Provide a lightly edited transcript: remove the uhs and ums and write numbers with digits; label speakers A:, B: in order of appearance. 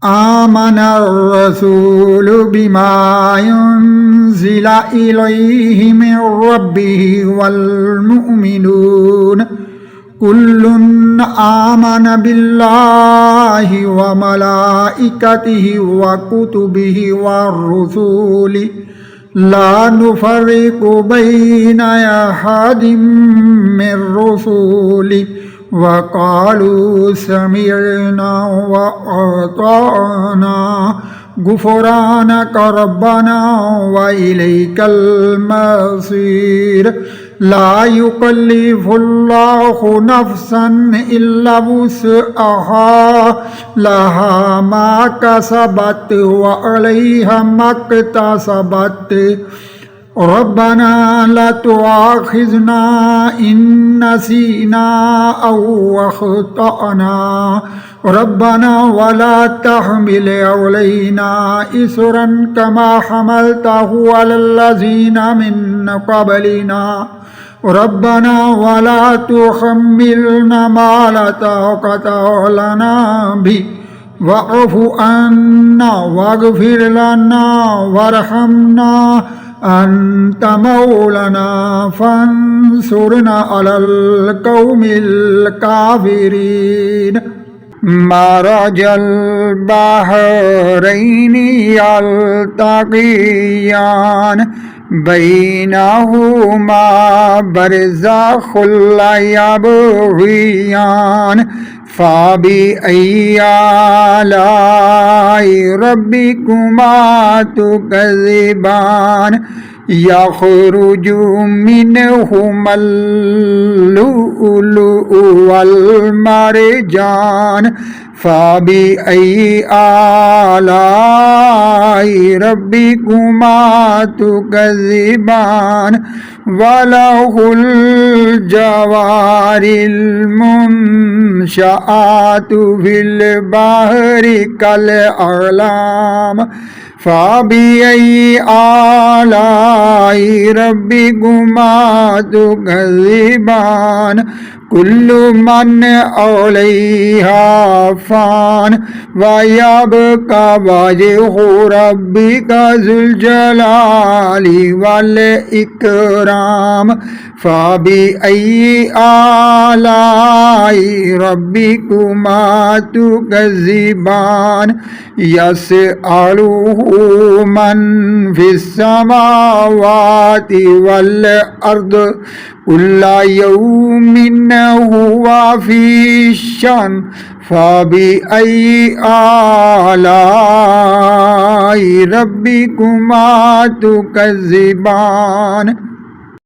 A: آمن الرسول بما ينزل إليه من ربه والمؤمنون كل آمن بالله وملائكته وكتبه والرسل لا نفرق بين أحد من رسله وقالوا سمعنا وأطعنا غفرانك ربنا وإليك المصير لا يكلف الله نفسا إلا وسعها لها ما كسبت وعليها ما اكتسبت ربنا لا تؤاخذنا إن نسينا أو أخطأنا ربنا ولا تحمل علينا إصرا كما حملته على الذين من قبلنا ربنا ولا تحملنا ما لا طاقة لنا به واعف عنا واغفر لنا وارحمنا أنت مولانا فانصرنا على القوم الكافرين مرج البحرين يلتقيان بينهما برزخ لا يبغيان فبأي آلاء ربكما تكذبان يخرج منهما اللؤلؤ والمرجان فبأي آلاء ربكما تكذبان وله الجوار المنشآت في البحر كالأعلام فبأي آلاء ربكما تكذبان كل من عليها فان ويبقى وجه ربك ذو الجلال والإكرام فبأي آلاء ربكما تكذبان يسأله من في السماوات والأرض كل يوم هو في شأن فبأي آلاء ربكما تكذبان